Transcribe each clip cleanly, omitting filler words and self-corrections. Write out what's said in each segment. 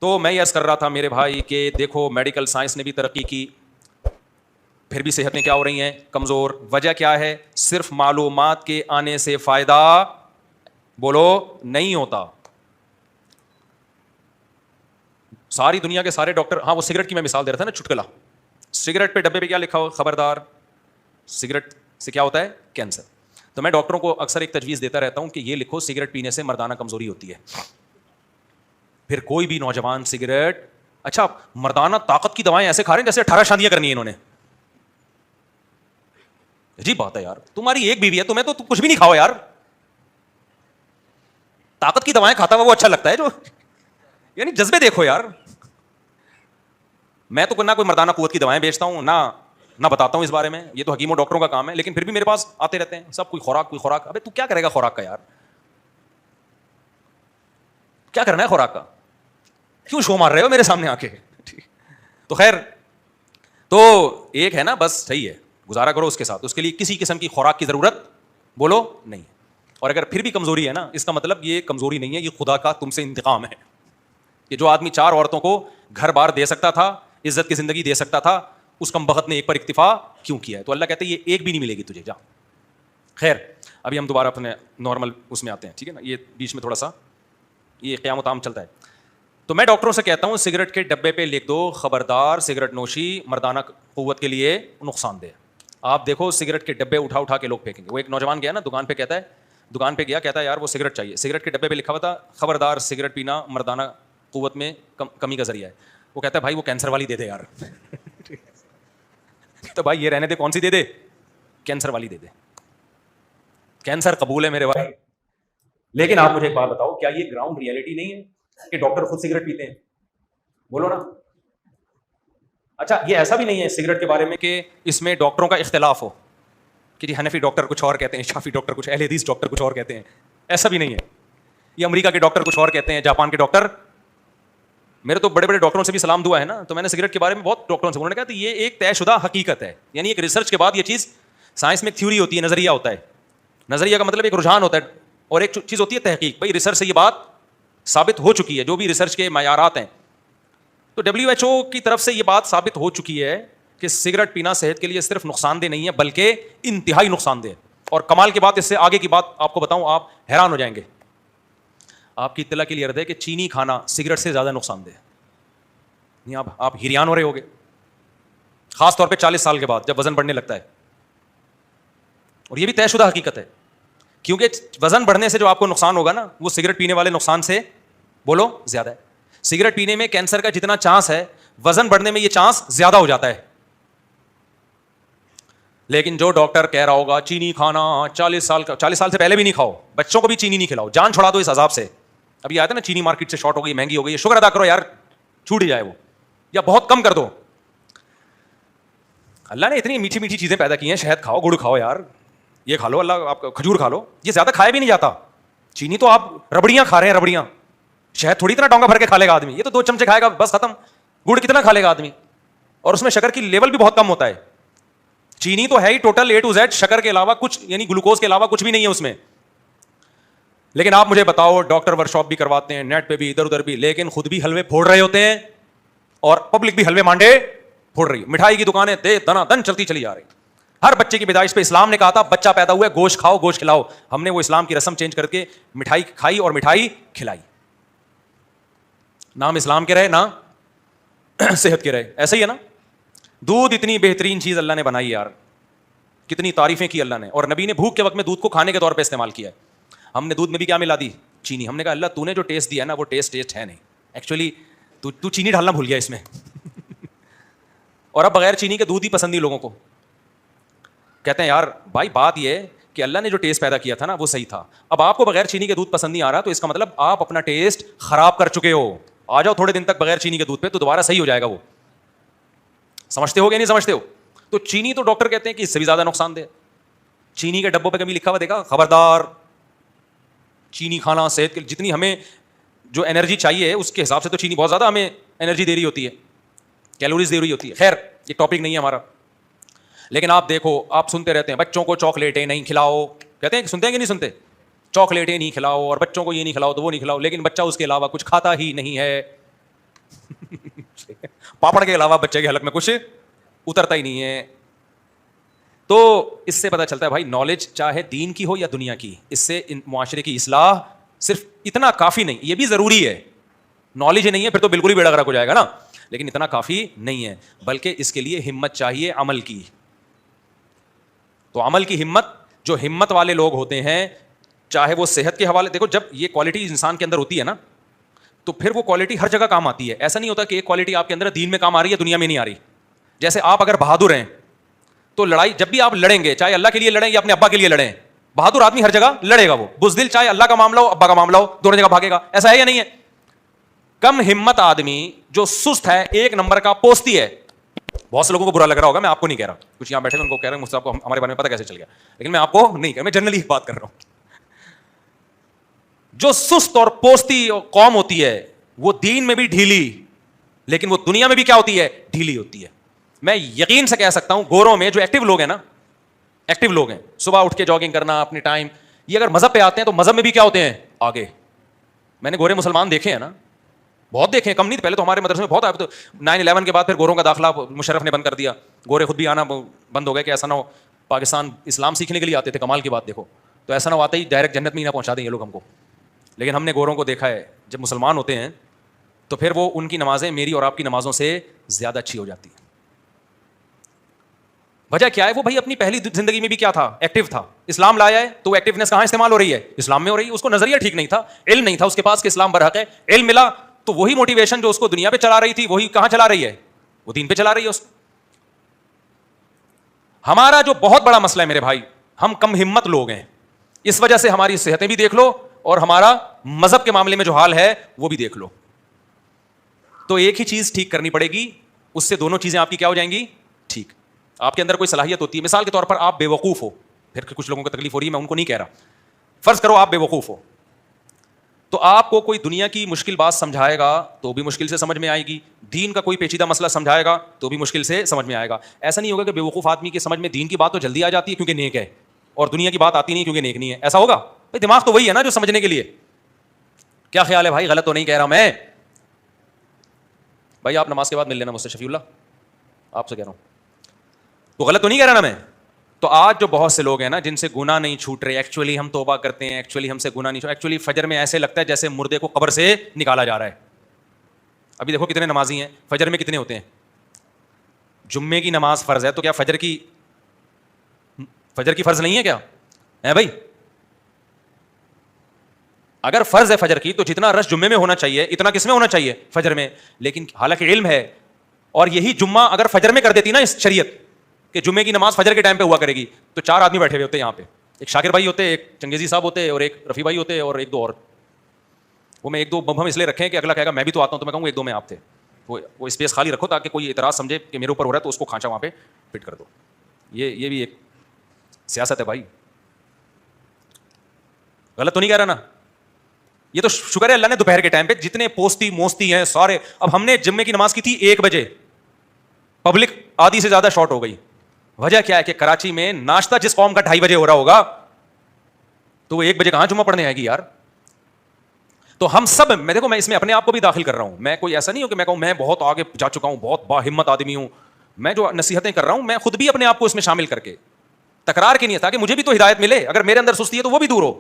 تو میں یہ عرض کر رہا تھا میرے بھائی کہ دیکھو میڈیکل سائنس نے بھی ترقی کی, پھر بھی صحتیں کیا ہو رہی ہیں, کمزور. وجہ کیا ہے؟ صرف معلومات کے آنے سے فائدہ بولو نہیں ہوتا. ساری دنیا کے سارے ڈاکٹر, ہاں وہ سگریٹ کی میں مثال دے رہا تھا نا, چٹکلا. سگریٹ پہ ڈبے پہ کیا لکھا ہو؟ خبردار سگریٹ سے کیا ہوتا ہے؟ کینسر. تو میں ڈاکٹروں کو اکثر ایک تجویز دیتا رہتا ہوں کہ یہ لکھو سگریٹ پینے سے مردانہ کمزوری ہوتی ہے. پھر کوئی بھی نوجوان سگریٹ, اچھا مردانہ طاقت کی دوائیں ایسے کھا رہے ہیں جیسے 18 شادیاں کرنی ہیں انہوں نے. عجیب بات ہے یار, تمہاری ایک بیوی ہے, تمہیں تو کچھ بھی نہیں کھاؤ یار. طاقت کی دوائیں کھاتا ہوا وہ اچھا لگتا ہے جو, یعنی جذبے دیکھو یار. میں تو نہ کوئی مردانہ قوت کی دوائیں بیچتا ہوں نہ بتاتا ہوں اس بارے میں, یہ تو حکیموں ڈاکٹروں کا کام ہے, لیکن پھر بھی میرے پاس آتے رہتے ہیں سب, کوئی خوراک. ابے تو کیا کرے گا خوراک کا یار, کیا کرنا ہے خوراک کا, کیوں شو مار رہے ہو میرے سامنے آ کے. تو خیر, تو ایک ہے نا بس, صحیح ہے, گزارا کرو اس کے ساتھ, اس کے لیے کسی قسم کی خوراک کی ضرورت بولو نہیں. اور اگر پھر بھی کمزوری ہے نا, اس کا مطلب یہ کمزوری نہیں ہے, یہ خدا کا تم سے انتقام ہے. کہ جو آدمی 4 عورتوں کو گھر بار دے سکتا تھا, عزت کی زندگی دے سکتا تھا, اس کم بخت نے ایک پر اکتفا کیوں کیا ہے؟ تو اللہ کہتے ہیں یہ ایک بھی نہیں ملے گی تجھے, جا. خیر, ابھی ہم دوبارہ اپنے نارمل اس میں آتے ہیں, ٹھیک ہے نا, یہ بیچ میں تھوڑا سا یہ قیام و طعام چلتا ہے. تو میں ڈاکٹروں سے کہتا ہوں سگریٹ کے ڈبے پہ لکھ دو خبردار سگریٹ نوشی مردانہ قوت کے لیے نقصان دہ. آپ دیکھو سگریٹ کے ڈبے اٹھا کے لوگ پھینکیں گے. وہ ایک نوجوان گیا نا دکان پہ کہتا ہے یار وہ سگریٹ چاہیے, سگریٹ کے ڈبے پہ لکھا ہوا تھا خبردار سگریٹ پینا مردانہ قوت میں کمی کا ذریعہ ہے. وہ کہتا ہے بھائی وہ کینسر والی دے دے یار. تو بھائی یہ رہنے دے, کون سی دے دے؟ کینسر والی دے دے. کینسر قبول ہے میرے بھائی, لیکن آپ مجھے ایک بات بتاؤ, کیا یہ گراؤنڈ ریئلٹی نہیں ہے کہ ڈاکٹر خود سگریٹ پیتے ہیں؟ بولو نا. اچھا یہ ایسا بھی نہیں ہے سگریٹ کے بارے میں کہ اس میں ڈاکٹروں کا اختلاف ہو کہ جی حنفی ڈاکٹر کچھ اور کہتے ہیں, شافی ڈاکٹر کچھ, اہل حدیث ڈاکٹر کچھ اور کہتے ہیں. ایسا بھی نہیں ہے. یہ امریکہ کے ڈاکٹر کچھ اور کہتے ہیں, جاپان کے ڈاکٹر. میرے تو بڑے بڑے ڈاکٹروں سے بھی سلام دعا ہے نا, تو میں نے سگریٹ کے بارے میں بہت ڈاکٹروں سے, انہوں نے کہا کہ یہ ایک طے شدہ حقیقت ہے. یعنی ایک ریسرچ کے بعد یہ چیز, سائنس میں ایک تھیوری ہوتی ہے, نظریہ ہوتا ہے. نظریہ کا مطلب ایک رجحان ہوتا ہے, اور ایک چیز ہوتی ہے تحقیق. بھائی ریسرچ سے یہ بات ثابت ہو چکی ہے, جو بھی ریسرچ کے معیارات ہیں. تو WHO کی طرف سے یہ بات ثابت ہو چکی ہے کہ سگریٹ پینا صحت کے لیے صرف نقصان دہ نہیں ہے بلکہ انتہائی نقصان دہ. اور کمال کی بات, اس سے آگے کی بات آپ کو بتاؤں, آپ حیران ہو جائیں گے. آپ کی اطلاع کے لیے عرض ہے کہ چینی کھانا سگریٹ سے زیادہ نقصان دہ ہے. نہیں آپ ہریان ہو رہے ہوگے, خاص طور پہ 40 سال کے بعد جب وزن بڑھنے لگتا ہے. اور یہ بھی طے شدہ حقیقت ہے, کیونکہ وزن بڑھنے سے جو آپ کو نقصان ہوگا نا, وہ سگریٹ پینے والے نقصان سے بولو زیادہ ہے. سگریٹ پینے میں کینسر کا جتنا چانس ہے, وزن بڑھنے میں یہ چانس زیادہ ہو جاتا ہے. لیکن جو ڈاکٹر کہہ رہا ہوگا چینی کھانا 40 سال سے پہلے بھی نہیں کھاؤ, بچوں کو بھی چینی نہیں کھلاؤ, جان چھڑا دو اس عذاب سے. ابھی آیا تھا نا چینی مارکیٹ سے شارٹ ہو گئی, مہنگی ہو گئی, شکر ادا کرو یار چھوٹ ہی جائے وہ, یا بہت کم کر دو. اللہ نے اتنی میٹھی میٹھی چیزیں پیدا کی ہیں, شہد کھاؤ, گڑ کھاؤ یار, یہ کھا لو, اللہ آپ کھجور کھا لو, یہ زیادہ کھایا بھی نہیں جاتا. چینی تو آپ ربڑیاں کھا رہے ہیں, ربڑیاں. شہد تھوڑی اتنا ڈونگا بھر کے کھا لے گا آدمی, یہ تو 2 چمچے کھائے گا بس ختم. گڑ کتنا کھا لے گا آدمی, اور اس میں شکر کی لیول بھی بہت کم ہوتا ہے. چینی تو ہے ہی ٹوٹل A to Z, شکر کے علاوہ کچھ, یعنی گلوکوز کے علاوہ کچھ بھی نہیں ہے اس میں. لیکن آپ مجھے بتاؤ, ڈاکٹر ورک شاپ بھی کرواتے ہیں, نیٹ پہ بھی, ادھر ادھر بھی, لیکن خود بھی حلوے پھوڑ رہے ہوتے ہیں اور پبلک بھی حلوے مانڈے پھوڑ رہی ہے. مٹھائی کی دکانیں دے دنا دن چلتی چلی جا رہی. ہر بچے کی پیدائش پہ اسلام نے کہا تھا بچہ پیدا ہوا ہے گوشت کھاؤ, گوشت کھلاؤ. ہم نے وہ اسلام کی رسم چینج کر کے مٹھائی کھائی اور مٹھائی کھلائی. نام اسلام کے رہے, نہ صحت کے رہے. ایسا ہی ہے نا. دودھ اتنی بہترین چیز اللہ نے بنائی یار, کتنی تعریفیں کی اللہ نے. اور نبی نے بھوک کے وقت میں دودھ کو کھانے کے طور پہ استعمال کیا ہے. ہم نے دودھ میں بھی کیا ملا دی؟ چینی. ہم نے کہا اللہ تو نے جو ٹیسٹ دیا ہے نا وہ ٹیسٹ ہے نہیں, ایکچولی تو چینی ڈالنا بھول گیا اس میں. اور اب بغیر چینی کے دودھ ہی پسند نہیں لوگوں کو. کہتے ہیں یار بھائی بات یہ ہے کہ اللہ نے جو ٹیسٹ پیدا کیا تھا نا وہ صحیح تھا. اب آپ کو بغیر چینی کے دودھ پسند نہیں آ رہا, تو اس کا مطلب آپ اپنا ٹیسٹ خراب کر چکے ہو. آ جاؤ تھوڑے دن تک بغیر چینی کے دودھ پہ, تو دوبارہ صحیح ہو جائے گا وہ. سمجھتے ہو کہ نہیں سمجھتے ہو؟ تو چینی تو ڈاکٹر کہتے ہیں کہ اس سے بھی زیادہ نقصان دہ. چینی کے ڈبوں پہ کبھی لکھا ہوا دیکھا خبردار چینی کھانا صحت کے, جتنی ہمیں جو انرجی چاہیے اس کے حساب سے تو چینی بہت زیادہ ہمیں انرجی دے رہی ہوتی ہے, کیلوریز دے رہی ہوتی ہے. خیر یہ ٹاپک نہیں ہے ہمارا. لیکن آپ دیکھو, آپ سنتے رہتے ہیں بچوں کو چاکلیٹیں نہیں کھلاؤ, کہتے ہیں سنتے ہیں کہ نہیں سنتے, چاکلیٹیں نہیں کھلاؤ اور بچوں کو یہ نہیں کھلاؤ تو وہ نہیں کھلاؤ, لیکن بچہ اس کے علاوہ کچھ کھاتا ہی نہیں ہے. پاپڑ کے علاوہ بچے کے حلق میں کچھ اترتا ہی نہیں ہے. تو اس سے پتہ چلتا ہے بھائی نالج چاہے دین کی ہو یا دنیا کی, اس سے معاشرے کی اصلاح صرف اتنا کافی نہیں, یہ بھی ضروری ہے. نالج ہی نہیں ہے پھر تو بالکل ہی بیڑا غرق ہو جائے گا نا, لیکن اتنا کافی نہیں ہے, بلکہ اس کے لیے ہمت چاہیے عمل کی. تو عمل کی ہمت, جو ہمت والے لوگ ہوتے ہیں چاہے وہ صحت کے حوالے, دیکھو جب یہ کوالٹی انسان کے اندر ہوتی ہے نا تو پھر وہ کوالٹی ہر جگہ کام آتی ہے. ایسا نہیں ہوتا کہ ایک کوالٹی آپ کے اندر دین میں کام آ رہی ہے دنیا میں نہیں آ رہی. جیسے آپ اگر بہادر ہیں تو لڑائی جب بھی آپ لڑیں گے, چاہے اللہ کے لیے لڑیں یا اپنے ابا کے لیے لڑیں, بہادر آدمی ہر جگہ لڑے گا. وہ بزدل چاہے اللہ کا معاملہ ہو ابا کا معاملہ ہو دونوں جگہ بھاگے گا. ایسا ہے یا نہیں ہے؟ کم ہمت آدمی جو سست ہے, ایک نمبر کا پوستی ہے. بہت سے لوگوں کو برا لگ رہا ہوگا, میں آپ کو نہیں کہہ رہا, کچھ یہاں بیٹھے ان کو کہہ رہے ہیں مجھ سے آپ کو ہمارے بارے میں پتہ کیسے چل گیا, لیکن میں آپ کو نہیں کہہ, میں جنرلی بات کر رہا ہوں. جو سست اور پوستی قوم ہوتی ہے وہ دین میں بھی ڈھیلی, لیکن وہ دنیا میں بھی کیا ہوتی ہے؟ ڈھیلی ہوتی ہے. میں یقین سے کہہ سکتا ہوں گوروں میں جو ایکٹیو لوگ ہیں نا, ایکٹیو لوگ ہیں, صبح اٹھ کے جاگنگ کرنا اپنے ٹائم, یہ اگر مذہب پہ آتے ہیں تو مذہب میں بھی کیا ہوتے ہیں؟ آگے. میں نے گورے مسلمان دیکھے ہیں نا, بہت دیکھے ہیں, کم نہیں. پہلے تو ہمارے مدرسے میں بہت آئے, تو 9/11 کے بعد پھر گوروں کا داخلہ مشرف نے بند کر دیا, گورے خود بھی آنا بند ہو گئے کہ ایسا نہ ہو پاکستان اسلام سیکھنے کے لیے آتے تھے, کمال کی بات دیکھو, تو ایسا نہ ہو آتے ہی ڈائریکٹ جنت میں ہی نہ پہنچا دیں یہ لوگ ہم کو. لیکن ہم نے گوروں کو دیکھا ہے جب مسلمان ہوتے ہیں تو پھر وہ ان کی نمازیں میری اور آپ کی نمازوں سے زیادہ اچھی ہو جاتی ہیں. وجہ کیا ہے؟ وہ بھائی اپنی پہلی زندگی میں بھی کیا تھا؟ ایکٹیو تھا. اسلام لایا ہے تو وہ ایکٹیونیس کہاں استعمال ہو رہی ہے؟ اسلام میں ہو رہی ہے. اس کو نظریہ ٹھیک نہیں تھا, علم نہیں تھا اس کے پاس کہ اسلام برحق ہے. علم ملا تو وہی موٹیویشن جو اس کو دنیا پہ چلا رہی تھی وہی کہاں چلا رہی ہے؟ وہ دین پہ چلا رہی ہے اس کو. ہمارا جو بہت بڑا مسئلہ ہے میرے بھائی, ہم کم ہمت لوگ ہیں. اس وجہ سے ہماری صحتیں بھی دیکھ لو اور ہمارا مذہب کے معاملے میں جو حال ہے وہ بھی دیکھ لو. تو ایک ہی چیز ٹھیک کرنی پڑے گی, اس سے دونوں چیزیں آپ کی کیا ہو جائیں گی؟ ٹھیک. آپ کے اندر کوئی صلاحیت ہوتی ہے, مثال کے طور پر آپ بے وقوف ہو, پھر کچھ لوگوں کو تکلیف ہو رہی ہے, میں ان کو نہیں کہہ رہا, فرض کرو آپ بے وقوف ہو, تو آپ کو کوئی دنیا کی مشکل بات سمجھائے گا تو بھی مشکل سے سمجھ میں آئے گی, دین کا کوئی پیچیدہ مسئلہ سمجھائے گا تو بھی مشکل سے سمجھ میں آئے گا. ایسا نہیں ہوگا کہ بے وقوف آدمی کی سمجھ میں دین کی بات تو جلدی آ جاتی ہے کیونکہ نیک ہے, اور دنیا کی بات آتی نہیں کیونکہ نیک نہیں ہے. ایسا ہوگا؟ بھائی دماغ تو وہی ہے نا جو سمجھنے کے لیے. کیا خیال ہے بھائی؟ غلط تو نہیں کہہ رہا میں بھائی؟ آپ نماز کے بعد مل لینا مجھ سے, شفیع اللہ آپ سے کہہ رہا ہوں, تو غلط تو نہیں کہہ رہا نا میں. تو آج جو بہت سے لوگ ہیں نا جن سے گناہ نہیں چھوٹ رہے, ایکچولی ہم توبہ کرتے ہیں, ایکچولی ہم سے گناہ نہیں چھوٹ, ایکچولی فجر میں ایسے لگتا ہے جیسے مردے کو قبر سے نکالا جا رہا ہے. ابھی دیکھو کتنے نمازی ہیں, فجر میں کتنے ہوتے ہیں؟ جمعے کی نماز فرض ہے تو کیا فجر کی فرض نہیں ہے کیا ہے بھائی؟ اگر فرض ہے فجر کی تو جتنا رش جمعے میں ہونا چاہیے اتنا کس میں ہونا چاہیے؟ فجر میں. لیکن حالانکہ علم ہے, اور یہی جمعہ اگر فجر میں کر دیتی نا اس شریعت کہ جمعے کی نماز فجر کے ٹائم پہ ہوا کرے گی, تو 4 آدمی بیٹھے ہوئے ہوتے یہاں پہ, ایک شاکر بھائی ہوتے, ایک چنگیزی صاحب ہوتے, اور ایک رفیع بھائی ہوتے, اور 1-2 اور. وہ میں 1-2 ہم اس لیے رکھے ہیں کہ اگلا کہے گا میں بھی تو آتا ہوں, تو میں کہوں 1-2 میں آپ تھے. وہ اسپیس خالی رکھو تاکہ کوئی اعتراض سمجھے کہ میرے اوپر ہو رہا ہے تو اس کو کھانچا وہاں پہ فٹ کر دو. یہ بھی ایک سیاست ہے بھائی. غلط تو نہیں کہہ رہا نا؟ یہ تو شکر ہے اللہ نے دوپہر کے ٹائم پہ جتنے پوستی موستی ہیں سارے. اب ہم نے جمعے کی نماز کی تھی 1 بجے, پبلک آدھی سے زیادہ شارٹ ہو گئی. وجہ کیا ہے کہ کراچی میں ناشتہ جس قوم کا 2:30 بجے ہو رہا ہوگا تو وہ 1 بجے کہاں جمعہ پڑھنے آئے گی یار. تو ہم سب, میں دیکھو میں اس میں اپنے آپ کو بھی داخل کر رہا ہوں, میں کوئی ایسا نہیں ہوں کہ میں کہوں میں بہت آگے جا چکا ہوں, بہت با ہمت آدمی ہوں. میں جو نصیحتیں کر رہا ہوں میں خود بھی اپنے آپ کو اس میں شامل کر کے تکرار کی نہیں ہے, تاکہ مجھے بھی تو ہدایت ملے. اگر میرے اندر سستی ہے تو وہ بھی دور ہو.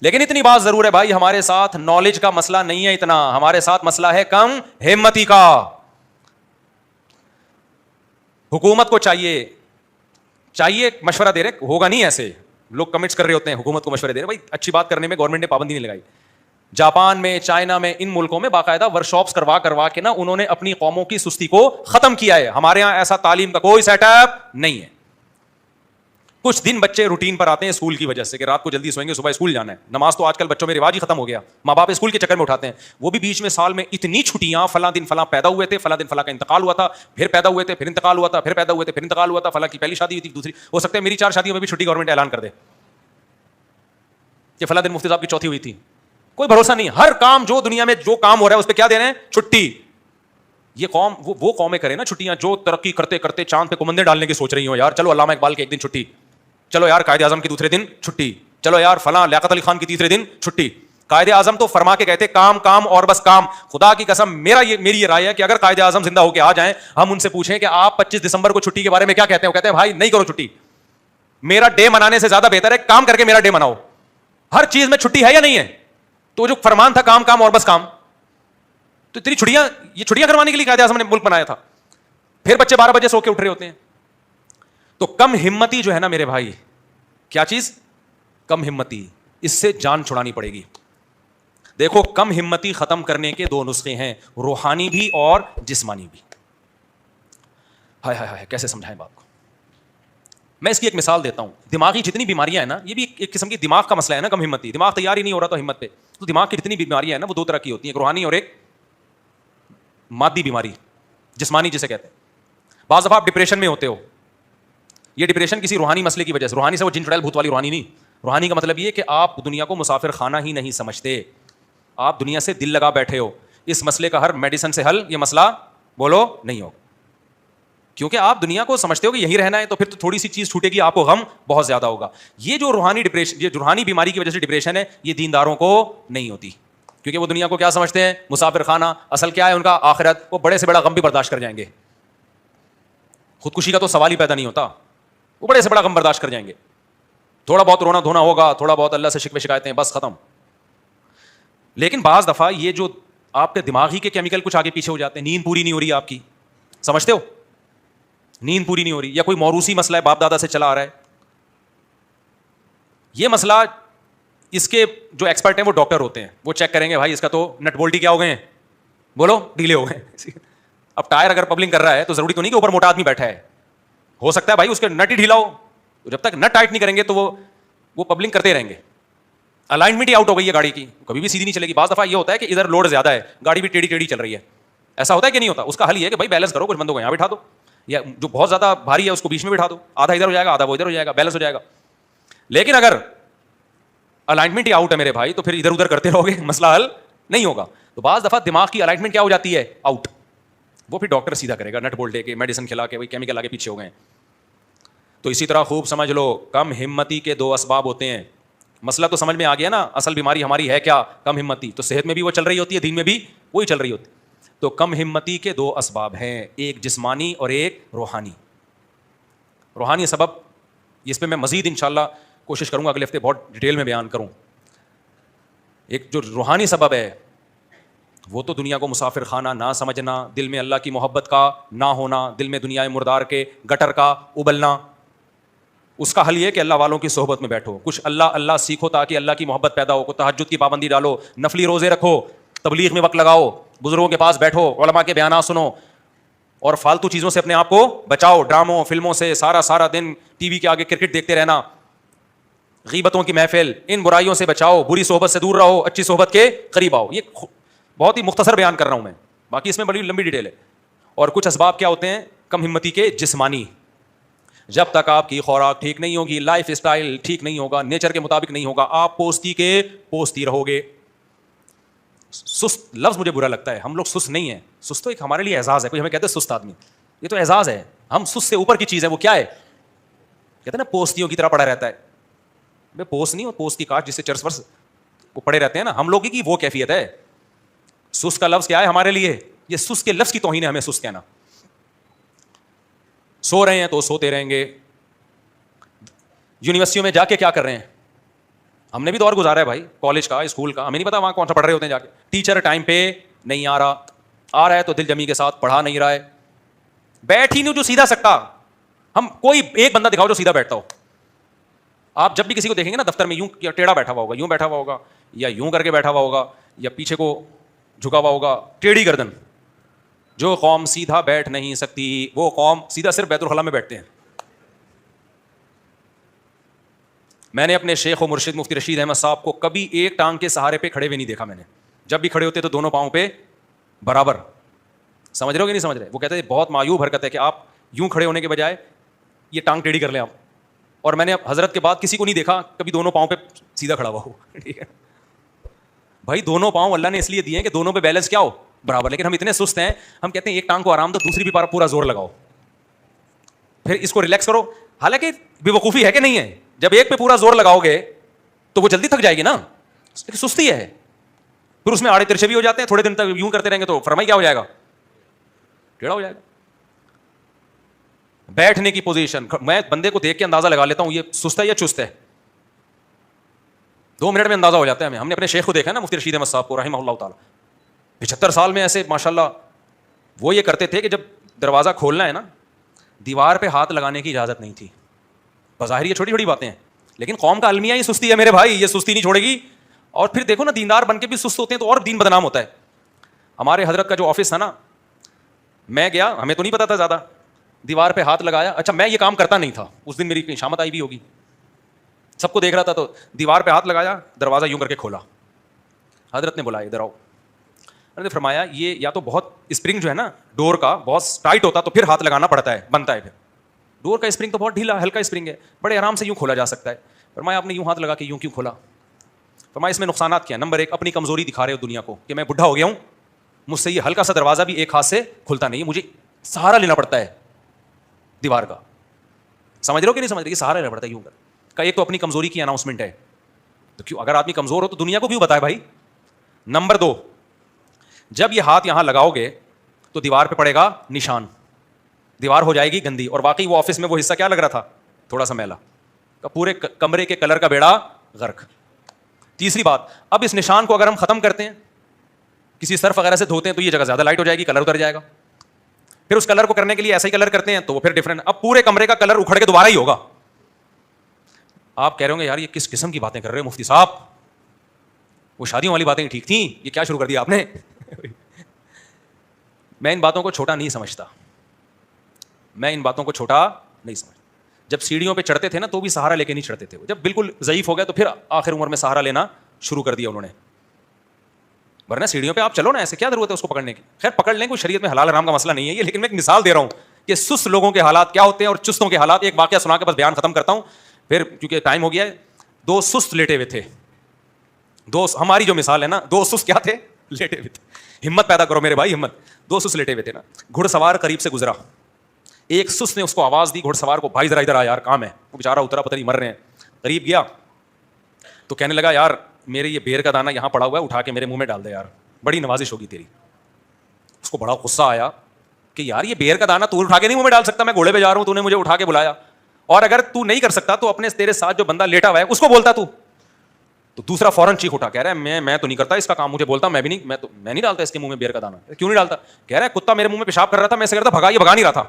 لیکن اتنی بات ضرور ہے بھائی, ہمارے ساتھ نالج کا مسئلہ نہیں ہے اتنا, ہمارے ساتھ مسئلہ ہے کم ہمتی کا. حکومت کو چاہیے مشورہ دے رہے, ہوگا نہیں ایسے لوگ کمنٹس کر رہے ہوتے ہیں حکومت کو مشورے دے رہے, بھائی اچھی بات کرنے میں گورنمنٹ نے پابندی نہیں لگائی. جاپان میں, چائنا میں, ان ملکوں میں باقاعدہ ورکشاپس کروا کے نا انہوں نے اپنی قوموں کی سستی کو ختم کیا ہے. ہمارے یہاں ایسا تعلیم کا کوئی سیٹ اپ نہیں ہے. کچھ دن بچے روٹین پر آتے ہیں اسکول کی وجہ سے کہ رات کو جلدی سوئیں گے, صبح اسکول جانا ہے. نماز تو آج کل بچوں میں رواج ہی ختم ہو گیا, ماں باپ اسکول کے چکر میں اٹھاتے ہیں. وہ بھی بیچ میں سال میں اتنی چھٹیاں, فلاں دن فلاں پیدا ہوئے تھے, فلاں دن فلاں کا انتقال ہوا تھا, پھر پیدا ہوئے تھے, پھر انتقال ہوا تھا, پھر پیدا ہوئے تھے, پھر انتقال ہوا تھا, فلاں کی پہلی شادی ہوئی تھی, دوسری, ہو سکتا ہے میری 4 شادیوں میں بھی چھٹی گورنمنٹ اعلان کر دے کہ فلاں دن مفتی صاحب کی چوتھی ہوئی تھی. کوئی بھروسہ نہیں. ہر کام جو دنیا میں جو کام ہو رہا ہے اس پہ کیا دے رہے ہیں؟ چھٹی. یہ قوم وہ قومیں کریں نا چھٹیاں جو ترقی کرتے کرتے چاند پہ کمندے ڈالنے کی سوچ رہی ہوں. یار چلو علامہ اقبال کے 1 دن چھٹی, چلو یار قائد اعظم کی دوسرے دن چھٹی, چلو یار فلاں لیاقت علی خان کی تیسرے دن چھٹی. قائد اعظم تو فرما کے کہتے کام کام اور بس کام. خدا کی قسم میری یہ رائے ہے کہ اگر قائد اعظم زندہ ہو کے آ جائیں, ہم ان سے پوچھیں کہ آپ 25 دسمبر کو چھٹی کے بارے میں کیا کہتے ہیں, وہ کہتے ہیں بھائی نہیں کرو چھٹی, میرا ڈے منانے سے زیادہ بہتر ہے کام کر کے میرا ڈے مناؤ. ہر چیز میں چھٹی ہے یا نہیں ہے؟ تو جو فرمان تھا کام کام اور بس کام, تو اتنی چھٹیاں کروانے کے لیے قائد اعظم نے ملک بنایا تھا. پھر بچے 12 بجے سو کے اٹھ رہے ہوتے ہیں. تو کم ہمتی جو ہے نا میرے بھائی, کیا چیز کم ہمتی, اس سے جان چھڑانی پڑے گی. دیکھو کم ہمتی ختم کرنے کے 2 نسخے ہیں, روحانی بھی اور جسمانی بھی. ہائے ہائے ہائے کیسے سمجھائیں بات کو. میں اس کی ایک مثال دیتا ہوں. دماغی جتنی بیماریاں ہیں نا, یہ بھی ایک قسم کی دماغ کا مسئلہ ہے نا. کم ہمتی, دماغ تیار ہی نہیں ہو رہا تو ہمت پہ. تو دماغ کی جتنی بیماریاں ہیں نا وہ 2 طرح کی ہوتی ہیں, ایک روحانی اور ایک مادی بیماری, جسمانی جسے کہتے ہیں. بعض دفعہ آپ ڈپریشن میں ہوتے ہو, یہ ڈپریشن کسی روحانی مسئلے کی وجہ سے. روحانی سے وہ جن چڑیل بھوت والی روحانی نہیں. روحانی کا مطلب یہ کہ آپ دنیا کو مسافر خانہ ہی نہیں سمجھتے, آپ دنیا سے دل لگا بیٹھے ہو. اس مسئلے کا ہر میڈیسن سے حل یہ مسئلہ بولو نہیں ہوگا, کیونکہ آپ دنیا کو سمجھتے ہو کہ یہی رہنا ہے. تو پھر تو تھوڑی سی چیز چھوٹے گی, آپ کو غم بہت زیادہ ہوگا. یہ جو روحانی ڈپریشن, یہ روحانی بیماری کی وجہ سے ڈپریشن ہے, یہ دینداروں کو نہیں ہوتی, کیونکہ وہ دنیا کو کیا سمجھتے ہیں, مسافر خانہ. اصل کیا ہے ان کا, آخرت. وہ بڑے سے بڑا غم بھی برداشت کر جائیں گے, خودکشی کا تو سوال ہی پیدا نہیں ہوتا. وہ بڑے سے بڑا غم برداشت کر جائیں گے. تھوڑا بہت رونا دھونا ہوگا, تھوڑا بہت اللہ سے شکوے شکایتیں, بس ختم. لیکن بعض دفعہ یہ جو آپ کے دماغی کے کیمیکل کچھ آگے پیچھے ہو جاتے ہیں, نیند پوری نہیں ہو رہی آپ کی, سمجھتے ہو, نیند پوری نہیں ہو رہی, یا کوئی موروثی مسئلہ ہے باپ دادا سے چلا آ رہا ہے. یہ مسئلہ اس کے جو ایکسپرٹ ہیں وہ ڈاکٹر ہوتے ہیں, وہ چیک کریں گے بھائی اس کا تو نٹ بولٹی کیا ہو گئے ہیں, بولو ڈھیلے ہو گئے. اب ٹائر اگر پبلنگ کر رہا ہے تو ضروری تو نہیں کہ اوپر موٹا آدمی بیٹھا ہے, ہو سکتا ہے بھائی اس کے نٹ ہی ڈھیلا ہو. جب تک نٹ ٹائٹ نہیں کریں گے تو وہ پبلنگ کرتے رہیں گے. الائنمنٹ ہی آؤٹ ہو گئی ہے گاڑی کی, کبھی بھی سیدھی نہیں چلے گی. بعض دفعہ یہ ہوتا ہے کہ ادھر لوڈ زیادہ ہے, گاڑی بھی ٹیڑھی ٹیڑھی چل رہی ہے. ایسا ہوتا ہے کہ نہیں ہوتا؟ اس کا حل یہ ہے کہ بھائی بیلنس کرو, کچھ بندوں کو یہاں بٹھا دو, یا جو بہت زیادہ بھاری ہے اس کو بیچ میں بٹھا دو, آدھا ادھر ہو جائے گا آدھا وہ ادھر ہو جائے گا, بیلنس ہو جائے گا. لیکن اگر الائنمنٹ ہی آؤٹ ہے میرے بھائی, تو پھر ادھر ادھر کرتے رہو گے, مسئلہ حل نہیں ہوگا. تو بعض دفعہ دماغ کی الائنمنٹ کیا ہو جاتی ہے, آؤٹ. وہ پھر ڈاکٹر سیدھا کرے گا, نٹ بولٹ دے کے, میڈیسن کھلا کے, وہی کیمیکل آگے پیچھے ہو گئے. تو اسی طرح خوب سمجھ لو, کم ہمتی کے 2 اسباب ہوتے ہیں. مسئلہ تو سمجھ میں آ گیا نا, اصل بیماری ہماری ہے کیا, کم ہمتی. تو صحت میں بھی وہ چل رہی ہوتی ہے, دین میں بھی وہی چل رہی ہوتی. تو کم ہمتی کے 2 اسباب ہیں, ایک جسمانی اور ایک روحانی. روحانی سبب اس پہ میں مزید انشاءاللہ کوشش کروں گا اگلے ہفتے بہت ڈیٹیل میں بیان کروں. ایک جو روحانی سبب ہے وہ تو دنیا کو مسافر خانہ نہ سمجھنا, دل میں اللہ کی محبت کا نہ ہونا, دل میں دنیا مردار کے گٹر کا ابلنا. اس کا حل یہ کہ اللہ والوں کی صحبت میں بیٹھو, کچھ اللہ سیکھو تاکہ اللہ کی محبت پیدا ہو. تہجد کی پابندی ڈالو, نفلی روزے رکھو, تبلیغ میں وقت لگاؤ, بزرگوں کے پاس بیٹھو, علماء کے بیانات سنو, اور فالتو چیزوں سے اپنے آپ کو بچاؤ, ڈراموں فلموں سے. سارا دن ٹی وی کے آگے کرکٹ دیکھتے رہنا, غیبتوں کی محفل, ان برائیوں سے بچاؤ, بری صحبت سے دور رہو, اچھی صحبت کے قریب آؤ. یہ بہت ہی مختصر بیان کر رہا ہوں میں, باقی اس میں بڑی لمبی ڈیٹیل ہے. اور کچھ اسباب کیا ہوتے ہیں کم ہمتی کے, جسمانی. جب تک آپ کی خوراک ٹھیک نہیں ہوگی, لائف اسٹائل ٹھیک نہیں ہوگا, نیچر کے مطابق نہیں ہوگا, آپ پوستی کے پوستی رہو گے. سست لفظ مجھے برا لگتا ہے, ہم لوگ سست نہیں ہیں. سست تو ایک ہمارے لیے اعزاز ہے, کوئی ہمیں کہتے ہیں سست آدمی, یہ تو اعزاز ہے. ہم سست سے اوپر کی چیز ہے, وہ کیا ہے, کہتے ہیں نا پوستیوں کی طرح پڑا رہتا ہے. بے پوست نہیں, وہ پوست کی کاٹ جس سے چرس ورس وہ پڑے رہتے ہیں نا, ہم لوگوں کی وہ کیفیت ہے. سست کا لفظ کیا ہے ہمارے لیے, یہ سست کے لفظ کی توہین ہے ہمیں سست کہنا. سو رہے ہیں تو سوتے رہیں گے. یونیورسٹیوں میں جا کے کیا کر رہے ہیں, ہم نے بھی دور گزارا ہے بھائی, کالج کا, اسکول کا, ہمیں نہیں پتا وہاں کون سا پڑھ رہے ہوتے ہیں جا کے. ٹیچر ٹائم پہ نہیں آ رہا ہے تو دل جمی کے ساتھ پڑھا نہیں رہا ہے, بیٹھ ہی نہیں جو سیدھا سکتا. ہم کوئی ایک بندہ دکھاؤ جو سیدھا بیٹھتا ہو. آپ جب بھی کسی کو دیکھیں گے نا دفتر میں, یوں یا ٹیڑھا بیٹھا ہوا ہوگا, یوں بیٹھا ہوا ہوگا, یا یوں کر کے بیٹھا ہوا ہوگا, یا پیچھے کو جھکا ہوا ہوگا, ٹیڑھی گردن. جو قوم سیدھا بیٹھ نہیں سکتی وہ قوم سیدھا صرف بیت الخلاء میں بیٹھتے ہیں. میں نے اپنے شیخ و مرشد مفتی رشید احمد صاحب کو کبھی ایک ٹانگ کے سہارے پہ کھڑے ہوئے نہیں دیکھا میں نے. جب بھی کھڑے ہوتے تو دونوں پاؤں پہ برابر. سمجھ رہے ہو کہ نہیں سمجھ رہے؟ وہ کہتے ہیں بہت معیوب حرکت ہے کہ آپ یوں کھڑے ہونے کے بجائے یہ ٹانگ ٹیڑھی کر لیں آپ. اور میں نے حضرت کے بعد کسی کو نہیں دیکھا کبھی دونوں پاؤں پہ سیدھا کھڑا ہوا ہو. ٹھیک ہے بھائی, دونوں پاؤں اللہ نے اس لیے دیے ہیں کہ دونوں پہ بیلنس کیا ہو, برابر. لیکن ہم اتنے سست ہیں, ہم کہتے ہیں ایک ٹانگ کو آرام دو, دوسری بھی پورا زور لگاؤ, پھر اس کو ریلیکس کرو. حالانکہ بے وقوفی ہے کہ نہیں ہے, جب ایک پہ پورا زور لگاؤ گے تو وہ جلدی تھک جائے گی نا, سستی ہے. پھر اس میں آڑے ترچھے بھی ہو جاتے ہیں, تھوڑے دن تک یوں کرتے رہیں گے تو فرمائی کیا ہو جائے گا, ٹیڑھا ہو جائے گا. بیٹھنے کی پوزیشن, میں بندے کو دیکھ کے اندازہ لگا لیتا ہوں یہ سست ہے یا چست ہے, 2 منٹ میں اندازہ ہو جاتا ہے. ہم نے اپنے شیخ کو دیکھا نا, مفتی رشید احمد صاحب کو رحمہ اللہ تعالیٰ, 75 سال میں ایسے ماشاء اللہ وہ یہ کرتے تھے کہ جب دروازہ کھولنا ہے نا, دیوار پہ ہاتھ لگانے کی اجازت نہیں تھی. بظاہر یہ چھوٹی چھوٹی باتیں ہیں, لیکن قوم کا المیہ یہ سستی ہے میرے بھائی, یہ سستی نہیں چھوڑے گی. اور پھر دیکھو نا, دیندار بن کے بھی سست ہوتے ہیں تو اور دین بدنام ہوتا ہے. ہمارے حضرت کا جو آفس تھا نا, میں گیا, ہمیں تو نہیں پتا تھا زیادہ, دیوار پہ ہاتھ لگایا. اچھا میں یہ کام کرتا نہیں تھا, اس دن میری شامت آئی بھی ہوگی, سب کو دیکھ رہا تھا, تو دیوار پہ ہاتھ لگایا, دروازہ یوں کر کے کھولا, حضرت نے بلایا ادھر آؤ. حضرت نے فرمایا یہ یا تو بہت اسپرنگ جو ہے نا ڈور کا بہت ٹائٹ ہوتا تو پھر ہاتھ لگانا پڑتا ہے, بنتا ہے پھر. ڈور کا اسپرنگ تو بہت ڈھیلا ہلکا اسپرنگ ہے, بڑے آرام سے یوں کھولا جا سکتا ہے. فرمایا آپ نے یوں ہاتھ لگا کے یوں کیوں کھولا؟ فرمایا اس میں نقصانات کیا ہیں. نمبر 1, اپنی کمزوری دکھا رہے ہو دنیا کو کہ میں بڈھا ہو گیا ہوں, مجھ سے یہ ہلکا سا دروازہ بھی ایک ہاتھ سے کھلتا نہیں ہے, مجھے سہارا لینا پڑتا ہے دیوار کا. سمجھ رہے ہو کہ نہیں سمجھ رہے, یہ سہارا لینا پڑتا ہے یوں کا. ایک تو اپنی کمزوری کی اناؤنسمنٹ ہے, تو کیوں اگر آدمی کمزور ہو تو دنیا کو کیوں بتائے بھائی. نمبر 2, جب یہ ہاتھ یہاں لگاؤ گے تو دیوار پہ پڑے گا نشان, دیوار ہو جائے گی گندی. اور واقعی وہ آفس میں وہ حصہ کیا لگ رہا تھا, تھوڑا سا میلا, پورے کمرے کے کلر کا بیڑا غرق. تیسری بات, اب اس نشان کو اگر ہم ختم کرتے ہیں, کسی سرف وغیرہ سے دھوتے ہیں, تو یہ جگہ زیادہ لائٹ ہو جائے گی, کلر اتر جائے گا. پھر اس کلر کو کرنے کے لیے ایسا ہی کلر کرتے ہیں تو وہ پھر ڈفرنٹ, اب پورے کمرے کا کلر اکھڑ کے دوبارہ ہی ہوگا. آپ کہہ رہے ہوں گے یار یہ کس قسم کی باتیں کر رہے ہیں مفتی صاحب, وہ شادیوں والی باتیں ٹھیک تھیں, یہ کیا شروع کر دیا آپ نے. میں ان باتوں کو چھوٹا نہیں سمجھتا, میں ان باتوں کو چھوٹا نہیں سمجھتا. جب سیڑھیوں پہ چڑھتے تھے نا تو بھی سہارا لے کے نہیں چڑھتے تھے, جب بالکل ضعیف ہو گئے تو پھر آخر عمر میں سہارا لینا شروع کر دیا انہوں نے. ورنہ سیڑھیوں پہ آپ چلو نا, ایسے کیا ضرورت ہے اس کو پکڑنے کی. خیر پکڑ لیں, کوئی شریعت میں حلال حرام کا مسئلہ نہیں ہے یہ, لیکن میں ایک مثال دے رہا ہوں کہ سست لوگوں کے حالات کیا ہوتے ہیں اور چستوں کے حالات. ایک واقعہ سنا کے بس بیان ختم کرتا ہوں, پھر کیونکہ ٹائم ہو گیا ہے. 2 سست لیٹے ہوئے تھے, 2 ہماری جو مثال ہے نا, 2 سست کیا تھے, لیٹے ہوئے تھے. ہمت پیدا کرو میرے بھائی, ہمت. 2 سست لیٹے ہوئے تھے نا, گھڑ سوار قریب سے گزرا, ایک سست نے اس کو آواز دی گھڑ سوار کو, بھائی ذرا ادھر آ یار کام ہے. وہ بیچارہ اترا, پتہ نہیں مر رہے ہیں. قریب گیا تو کہنے لگا یار میرے یہ بیر کا دانہ یہاں پڑا ہوا ہے, اٹھا کے میرے منہ میں ڈال دے یار, بڑی نوازش ہوگی تیری. اس کو بڑا غصہ آیا کہ یار یہ بیر کا دانہ تو اٹھا کے نہیں منہ میں ڈال سکتا, میں گھوڑے پہ جا رہا ہوں, تو نے مجھے اٹھا کے بلایا, اور اگر تو نہیں کر سکتا تو اپنے تیرے ساتھ جو بندہ لیٹا ہوا ہے اس کو بولتا. تو دوسرا فوراً چیخ اٹھا, کہہ رہا ہے میں تو نہیں کرتا اس کا کام, مجھے بولتا میں بھی نہیں, میں نہیں ڈالتا اس کے منہ میں بیر کا دانہ. کیوں نہیں ڈالتا؟ کہہ رہا ہے کتا میرے منہ میں پیشاب کر رہا تھا, میں ایسے کرتا بھگا, یہ بھگا نہیں رہا تھا,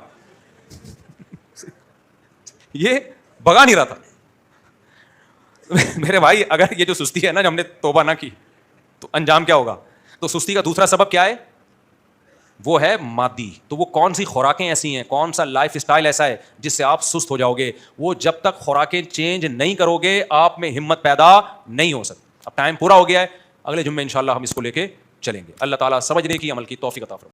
یہ بھگا نہیں رہا تھا. میرے بھائی اگر یہ جو سستی ہے نا, ہم نے توبہ نہ کی تو انجام کیا ہوگا. تو سستی کا دوسرا سبب کیا ہے, وہ ہے مادی. تو وہ کون سی خوراکیں ایسی ہیں, کون سا لائف اسٹائل ایسا ہے جس سے آپ سست ہو جاؤ گے. وہ جب تک خوراکیں چینج نہیں کرو گے آپ میں ہمت پیدا نہیں ہو سکتی. اب ٹائم پورا ہو گیا ہے, اگلے جمعے انشاءاللہ ہم اس کو لے کے چلیں گے. اللہ تعالیٰ سمجھنے کی, عمل کی توفیق عطا فرمائے.